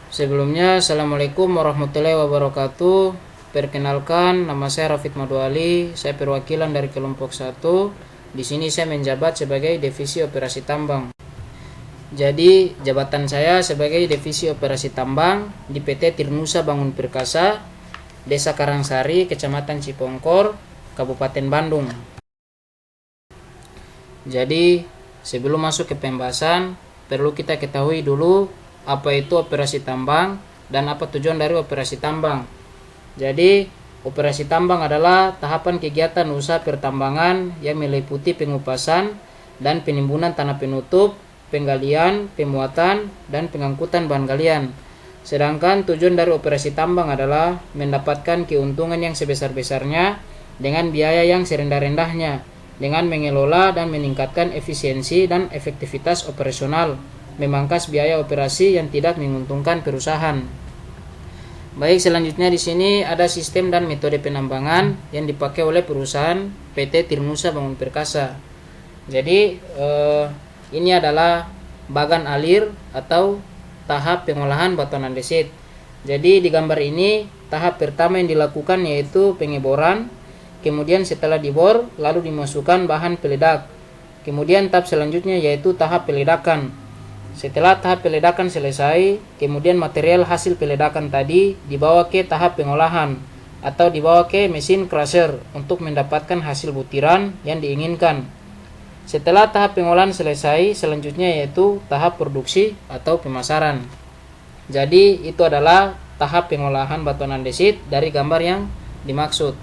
Sebelumnya, Assalamualaikum warahmatullahi wabarakatuh. Perkenalkan, nama saya Rafiq Maduali. Saya perwakilan dari kelompok 1. Di sini saya menjabat sebagai Divisi Operasi Tambang. Jadi, jabatan saya sebagai Divisi Operasi Tambang di PT Tirnusa Bangun Perkasa, Desa Karangsari, Kecamatan Cipongkor, Kabupaten Bandung. Jadi, sebelum masuk ke pembahasan, perlu kita ketahui dulu apa itu operasi tambang dan apa tujuan dari operasi tambang. Jadi, operasi tambang adalah tahapan kegiatan usaha pertambangan yang meliputi pengupasan dan penimbunan tanah penutup, penggalian, pemuatan, dan pengangkutan bahan galian. Sedangkan tujuan dari operasi tambang adalah mendapatkan keuntungan yang sebesar-besarnya dengan biaya yang serendah-rendahnya, dengan mengelola dan meningkatkan efisiensi dan efektivitas operasional, memangkas biaya operasi yang tidak menguntungkan perusahaan. Baik, selanjutnya di sini ada sistem dan metode penambangan yang dipakai oleh perusahaan PT Tirnusa Bangun Perkasa. Jadi ini adalah bagan alir atau tahap pengolahan batuan andesit. Jadi di gambar ini tahap pertama yang dilakukan yaitu pengeboran. Kemudian setelah dibor lalu dimasukkan bahan peledak. Kemudian tahap selanjutnya yaitu tahap peledakan. Setelah tahap peledakan selesai, kemudian material hasil peledakan tadi dibawa ke tahap pengolahan atau dibawa ke mesin crusher untuk mendapatkan hasil butiran yang diinginkan. Setelah tahap pengolahan selesai, selanjutnya yaitu tahap produksi atau pemasaran. Jadi itu adalah tahap pengolahan batuan andesit dari gambar yang dimaksud.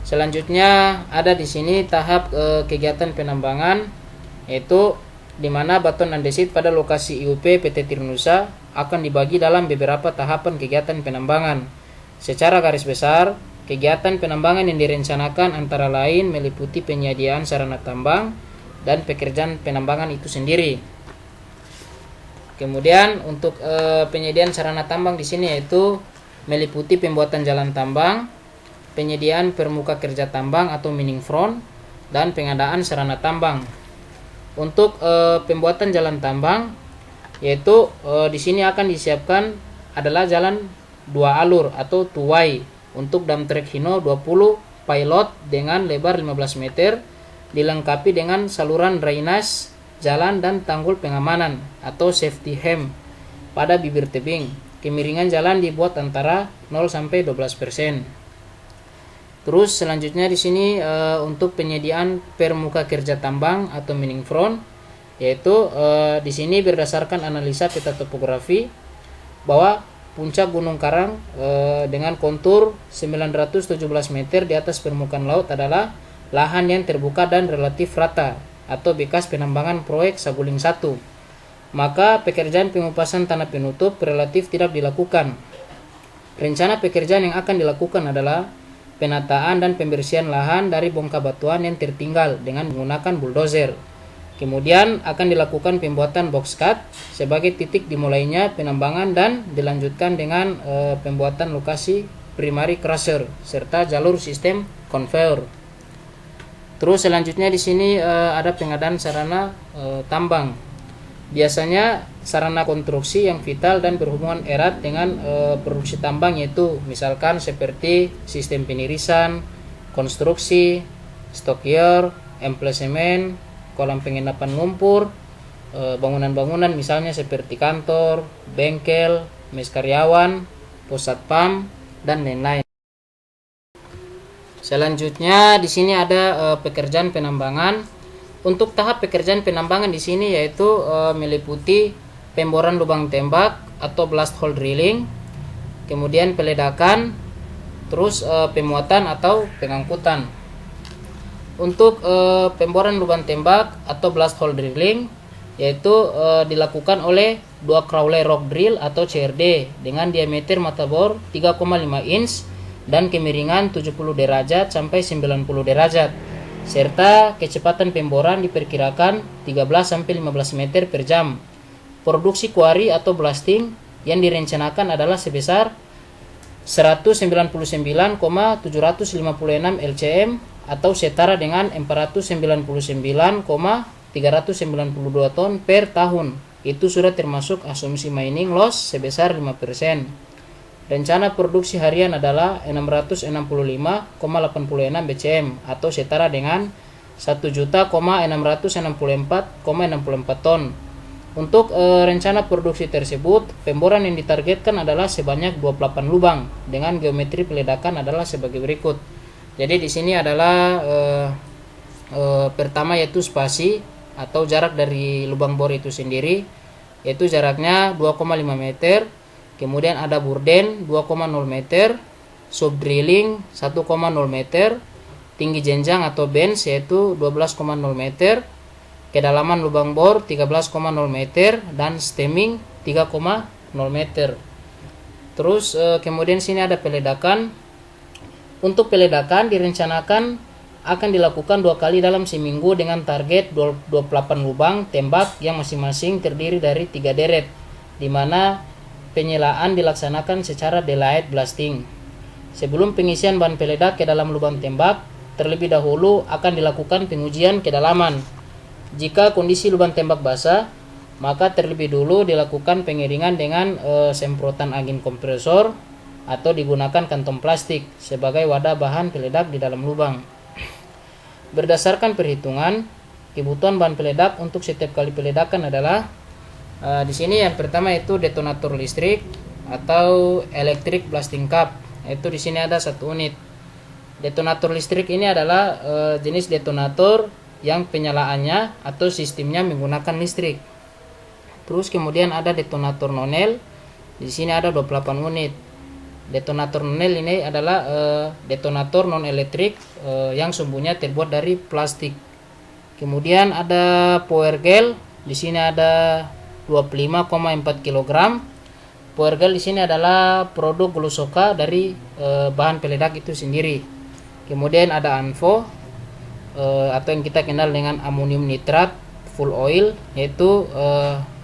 Selanjutnya ada di sini tahap kegiatan penambangan, yaitu di mana batuan andesit pada lokasi IUP PT Tirnusa akan dibagi dalam beberapa tahapan kegiatan penambangan. Secara garis besar, kegiatan penambangan yang direncanakan antara lain meliputi penyediaan sarana tambang dan pekerjaan penambangan itu sendiri. Kemudian untuk penyediaan sarana tambang di sini yaitu meliputi pembuatan jalan tambang, penyediaan permuka kerja tambang atau mining front, dan pengadaan sarana tambang. Untuk pembuatan jalan tambang yaitu di sini akan disiapkan adalah jalan 2 alur atau 2 way untuk dump truck Hino 20 pilot dengan lebar 15 meter, dilengkapi dengan saluran drainase jalan dan tanggul pengamanan atau safety hem pada bibir tebing. Kemiringan jalan dibuat antara 0 sampai 12%. Terus selanjutnya di sini untuk penyediaan permuka kerja tambang atau mining front, yaitu di sini berdasarkan analisa peta topografi bahwa puncak Gunung Karang dengan kontur 917 meter di atas permukaan laut adalah lahan yang terbuka dan relatif rata atau bekas penambangan proyek Saguling 1. Maka pekerjaan pengupasan tanah penutup relatif tidak dilakukan. Rencana pekerjaan yang akan dilakukan adalah penataan dan pembersihan lahan dari bongkah batuan yang tertinggal dengan menggunakan bulldozer. Kemudian akan dilakukan pembuatan box cut sebagai titik dimulainya penambangan dan dilanjutkan dengan pembuatan lokasi primary crusher serta jalur sistem conveyor. Terus selanjutnya di sini ada pengadaan sarana tambang. Biasanya sarana konstruksi yang vital dan berhubungan erat dengan produksi tambang yaitu misalkan seperti sistem penirisan, konstruksi, stockyard, emplasemen, kolam penginapan lumpur, bangunan-bangunan misalnya seperti kantor, bengkel, mes karyawan, pos satpam, dan lain-lain. Selanjutnya di sini ada pekerjaan penambangan. Untuk tahap pekerjaan penambangan di sini yaitu meliputi pemboran lubang tembak atau blast hole drilling, kemudian peledakan, terus pemuatan atau pengangkutan. Untuk pemboran lubang tembak atau blast hole drilling yaitu dilakukan oleh 2 crawler rock drill atau CRD dengan diameter mata bor 3,5 inch dan kemiringan 70 derajat sampai 90 derajat. Serta kecepatan pemboran diperkirakan 13-15 meter per jam. Produksi quarry atau blasting yang direncanakan adalah sebesar 199,756 LCM atau setara dengan 499,392 ton per tahun itu sudah termasuk asumsi mining loss sebesar 5%. Rencana produksi harian adalah 665,86 BCM atau setara dengan 1.664,64 ton. Untuk rencana produksi tersebut, pemboran yang ditargetkan adalah sebanyak 28 lubang dengan geometri peledakan adalah sebagai berikut. Jadi di sini adalah pertama yaitu spasi atau jarak dari lubang bor itu sendiri, yaitu jaraknya 2,5 meter. Kemudian ada burden 2,0 meter, sub drilling 1,0 meter, tinggi jenjang atau bench yaitu 12,0 meter, kedalaman lubang bor 13,0 meter, dan stemming 3,0 meter. Terus kemudian sini ada peledakan. Untuk peledakan direncanakan akan dilakukan 2 kali dalam seminggu dengan target 28 lubang tembak yang masing-masing terdiri dari 3 deret, di mana penyelaan dilaksanakan secara delayed blasting. Sebelum pengisian bahan peledak ke dalam lubang tembak, terlebih dahulu akan dilakukan pengujian kedalaman. Jika kondisi lubang tembak basah, maka terlebih dulu dilakukan pengeringan dengan semprotan angin kompresor atau digunakan kantong plastik sebagai wadah bahan peledak di dalam lubang. Berdasarkan perhitungan, kebutuhan bahan peledak untuk setiap kali peledakan adalah di sini yang pertama itu detonator listrik atau electric blasting cup. Itu di sini ada 1 unit. Detonator listrik ini adalah jenis detonator yang penyalaannya atau sistemnya menggunakan listrik. Terus kemudian ada detonator nonel. Di sini ada 28 unit. Detonator nonel ini adalah detonator non elektrik yang sumbunya terbuat dari plastik. Kemudian ada power gel. Di sini ada 25,4 kg. Power gel di sini adalah produk glucosa dari bahan peledak itu sendiri. Kemudian ada ANFO atau yang kita kenal dengan amonium nitrat full oil, yaitu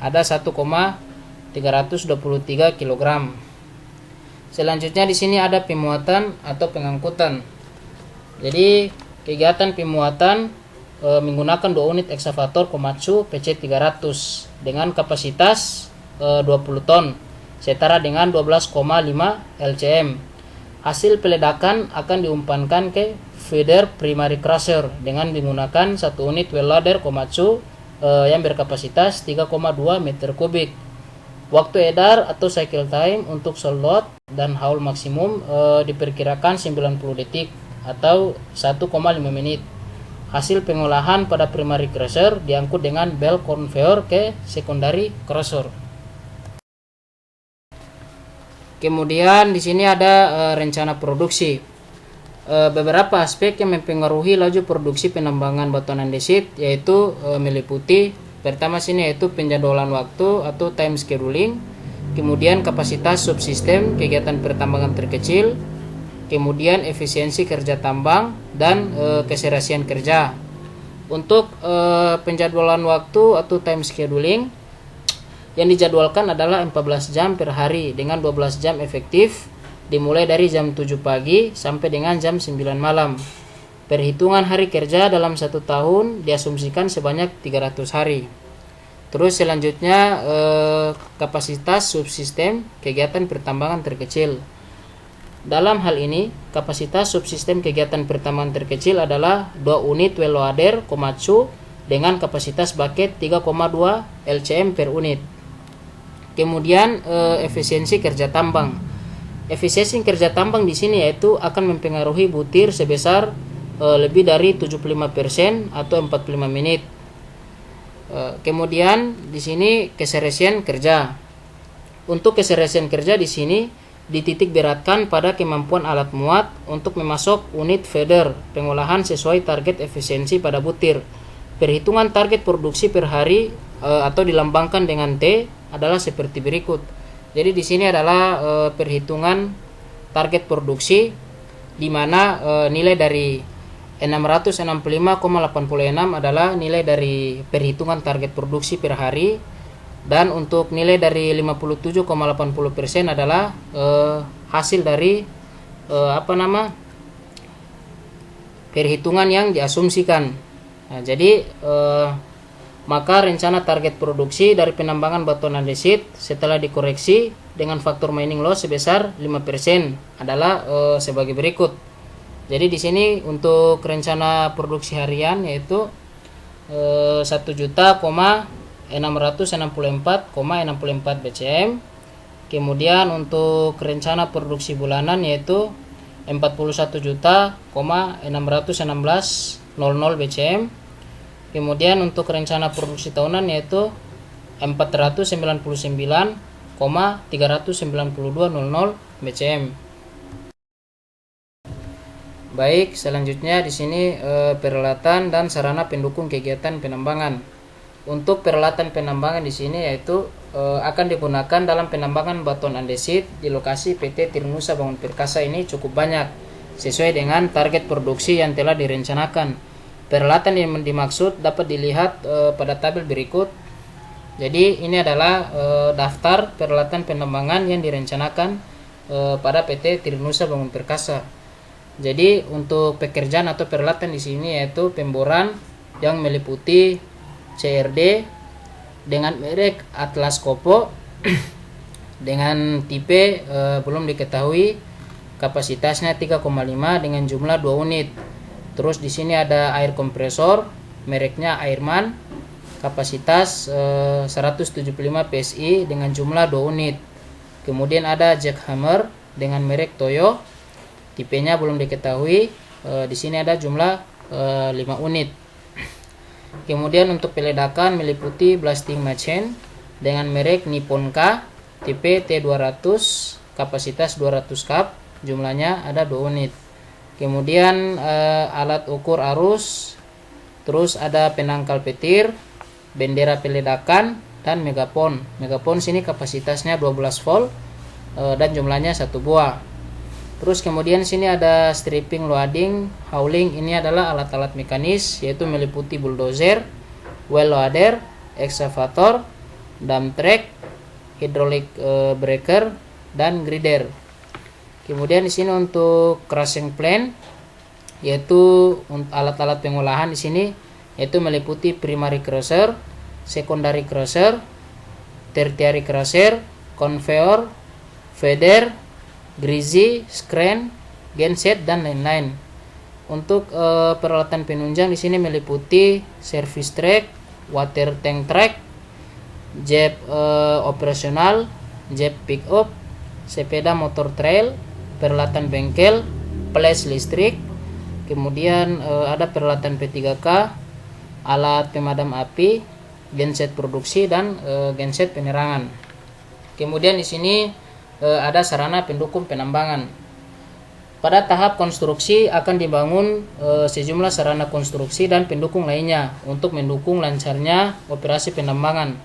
ada 1,323 kg. Selanjutnya di sini ada pemuatan atau pengangkutan. Jadi kegiatan pemuatan menggunakan 2 unit ekskavator Komatsu PC300 dengan kapasitas 20 ton setara dengan 12,5 LCM. Hasil peledakan akan diumpankan ke feeder primary crusher dengan menggunakan 1 unit well loader Komatsu yang berkapasitas 3,2 meter kubik. Waktu edar atau cycle time untuk sold load dan haul maksimum diperkirakan 90 detik atau 1,5 menit. Hasil pengolahan pada primary crusher diangkut dengan belt conveyor ke secondary crusher. Kemudian di sini ada rencana produksi. Beberapa aspek yang mempengaruhi laju produksi penambangan batu andesit yaitu meliputi pertama sini yaitu penjadwalan waktu atau time scheduling, kemudian kapasitas subsistem kegiatan pertambangan terkecil, kemudian efisiensi kerja tambang dan keserasian kerja. Untuk penjadwalan waktu atau time scheduling yang dijadwalkan adalah 14 jam per hari dengan 12 jam efektif dimulai dari jam 7 pagi sampai dengan jam 9 malam. Perhitungan hari kerja dalam 1 tahun diasumsikan sebanyak 300 hari. Terus selanjutnya kapasitas subsistem kegiatan pertambangan terkecil. Dalam hal ini, kapasitas subsistem kegiatan pertambangan terkecil adalah 2 unit well loader Komatsu dengan kapasitas bucket 3,2 LCM per unit. Kemudian efisiensi kerja tambang. Efisiensi kerja tambang di sini yaitu akan mempengaruhi butir sebesar lebih dari 75% atau 45 menit. Kemudian di sini keserasian kerja. Untuk keserasian kerja di sini dititik beratkan pada kemampuan alat muat untuk memasok unit feeder pengolahan sesuai target efisiensi pada butir. Perhitungan target produksi per hari atau dilambangkan dengan T adalah seperti berikut. Jadi di sini adalah perhitungan target produksi di mana nilai dari 665,86 adalah nilai dari perhitungan target produksi per hari, dan untuk nilai dari 57,80% adalah hasil dari perhitungan yang diasumsikan. Nah, jadi maka rencana target produksi dari penambangan batuan andesit setelah dikoreksi dengan faktor mining loss sebesar 5% adalah sebagai berikut. Jadi di sini untuk rencana produksi harian yaitu 1.664,64 BCM. Kemudian untuk rencana produksi bulanan yaitu 41.616.00 BCM. Kemudian untuk rencana produksi tahunan yaitu 499,392.00 BCM. Baik, selanjutnya di sini peralatan dan sarana pendukung kegiatan penambangan. Untuk peralatan penambangan di sini yaitu akan digunakan dalam penambangan batuan andesit di lokasi PT Tirnusa Bangun Perkasa ini cukup banyak sesuai dengan target produksi yang telah direncanakan. Peralatan yang dimaksud dapat dilihat pada tabel berikut. Jadi ini adalah daftar peralatan penambangan yang direncanakan pada PT Tirnusa Bangun Perkasa. Jadi untuk pekerjaan atau peralatan di sini yaitu pemboran yang meliputi CRD dengan merek Atlas Copco dengan tipe belum diketahui, kapasitasnya 3,5 dengan jumlah 2 unit. Terus di sini ada air kompresor mereknya Airman, kapasitas 175 PSI dengan jumlah 2 unit. Kemudian ada jackhammer dengan merek Toyo, tipenya belum diketahui. Di sini ada jumlah 5 unit. Kemudian untuk peledakan meliputi blasting machine dengan merek Nipponka tipe T200, kapasitas 200 kap, jumlahnya ada 2 unit. Kemudian alat ukur arus, terus ada penangkal petir, bendera peledakan, dan megapon. Megapon sini kapasitasnya 12 volt dan jumlahnya 1 buah. Terus kemudian sini ada stripping, loading, hauling. Ini adalah alat-alat mekanis yaitu meliputi bulldozer, well loader, excavator, dump truck, hydraulic breaker, dan grider. Kemudian di sini untuk crushing plant yaitu alat-alat pengolahan di sini yaitu meliputi primary crusher, secondary crusher, tertiary crusher, conveyor, feeder, greasy, screen, genset, dan lain-lain. Untuk peralatan penunjang di sini meliputi service track, water tank track, jeep operasional, jeep pick up, sepeda motor trail, peralatan bengkel, flash listrik. Kemudian ada peralatan P3K, alat pemadam api, genset produksi, dan genset penerangan. Kemudian di sini ada sarana pendukung penambangan. Pada tahap konstruksi akan dibangun sejumlah sarana konstruksi dan pendukung lainnya untuk mendukung lancarnya operasi penambangan.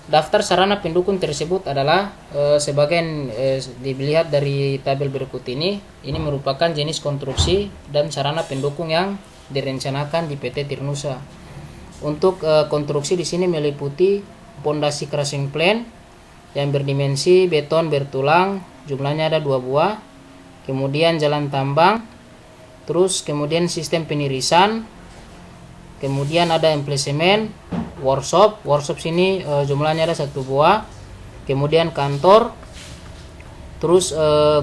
Daftar sarana pendukung tersebut adalah sebagian dilihat dari tabel berikut ini. Ini merupakan jenis konstruksi dan sarana pendukung yang direncanakan di PT Tirnusa. Untuk konstruksi di sini meliputi pondasi crushing plant yang berdimensi beton bertulang, jumlahnya ada 2 buah. Kemudian jalan tambang, terus kemudian sistem penirisan, kemudian ada emplasemen, workshop sini jumlahnya ada 1 buah. Kemudian kantor, terus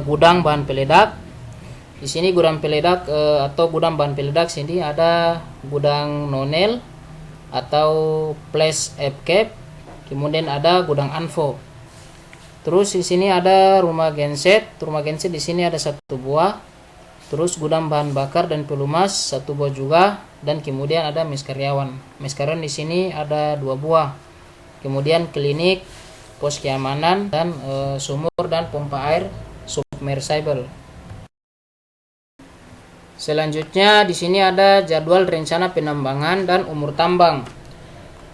gudang bahan peledak. Di sini gudang peledak atau gudang bahan peledak sini ada gudang nonel atau place cap. Kemudian ada gudang anvo. Terus di sini ada rumah genset. Rumah genset di sini ada 1 buah. Terus gudang bahan bakar dan pelumas 1 buah juga. Dan kemudian ada mes karyawan. Mes karyawan di sini ada 2 buah. Kemudian klinik, pos keamanan, dan sumur dan pompa air submersible. Selanjutnya di sini ada jadwal rencana penambangan dan umur tambang.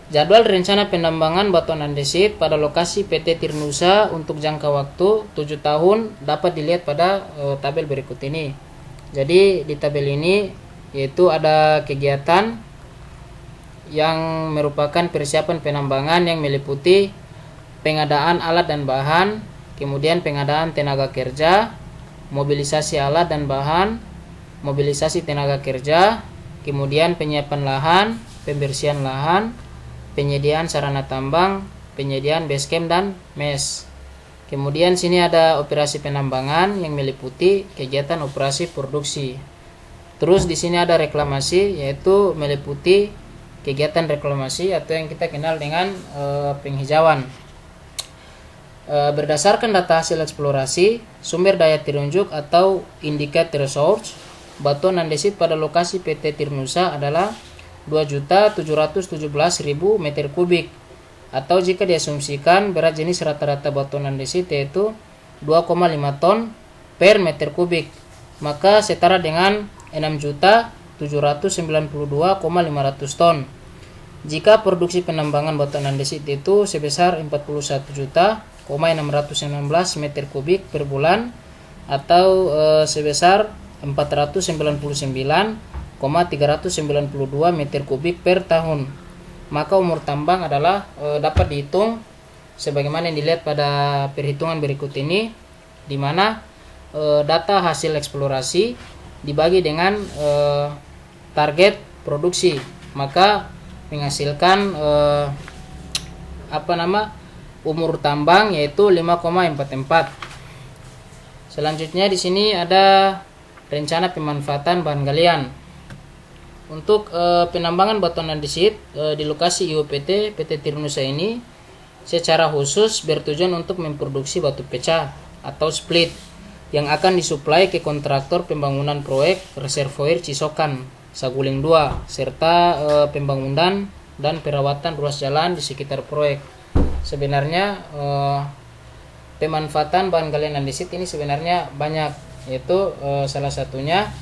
Jadwal rencana penambangan batuan andesit pada lokasi PT Tirnusa untuk jangka waktu 7 tahun dapat dilihat pada tabel berikut ini. Jadi di tabel ini yaitu ada kegiatan yang merupakan persiapan penambangan yang meliputi pengadaan alat dan bahan, kemudian pengadaan tenaga kerja, mobilisasi alat dan bahan, mobilisasi tenaga kerja, kemudian penyiapan lahan, pembersihan lahan, penyediaan sarana tambang, penyediaan base camp dan mes. Kemudian sini ada operasi penambangan yang meliputi kegiatan operasi produksi. Terus di sini ada reklamasi, yaitu meliputi kegiatan reklamasi atau yang kita kenal dengan penghijauan. Berdasarkan data hasil eksplorasi, sumber daya terunjuk atau indicated resource batuan andesit pada lokasi PT Tirnusa adalah 2.717.000 meter kubik, atau jika diasumsikan berat jenis rata-rata batuan andesit yaitu 2,5 ton per meter kubik, maka setara dengan 6.792.500 ton. Jika produksi penambangan batuan andesit itu sebesar 41.619 meter kubik per bulan, atau sebesar 499,392 meter kubik per tahun, maka umur tambang adalah dapat dihitung sebagaimana yang dilihat pada perhitungan berikut ini, di mana data hasil eksplorasi dibagi dengan target produksi, maka menghasilkan umur tambang yaitu 5,44. Selanjutnya di sini ada rencana pemanfaatan bahan galian. Untuk penambangan batuan andesit di lokasi IUPT PT Tirnusa ini secara khusus bertujuan untuk memproduksi batu pecah atau split yang akan disuplai ke kontraktor pembangunan proyek reservoir Cisokan Saguling 2 serta pembangunan dan perawatan ruas jalan di sekitar proyek. Sebenarnya pemanfaatan bahan galian andesit ini sebenarnya banyak, yaitu salah satunya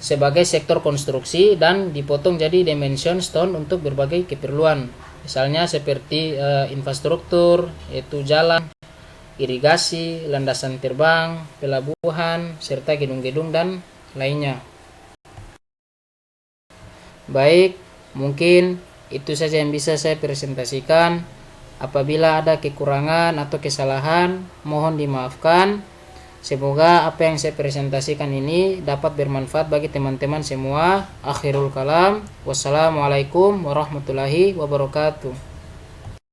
sebagai sektor konstruksi dan dipotong jadi dimension stone untuk berbagai keperluan, misalnya seperti infrastruktur, yaitu jalan, irigasi, landasan terbang, pelabuhan, serta gedung-gedung dan lainnya. Baik, mungkin itu saja yang bisa saya presentasikan. Apabila ada kekurangan atau kesalahan, mohon dimaafkan. Semoga apa yang saya presentasikan ini dapat bermanfaat bagi teman-teman semua. Akhirul kalam. Wassalamualaikum warahmatullahi wabarakatuh.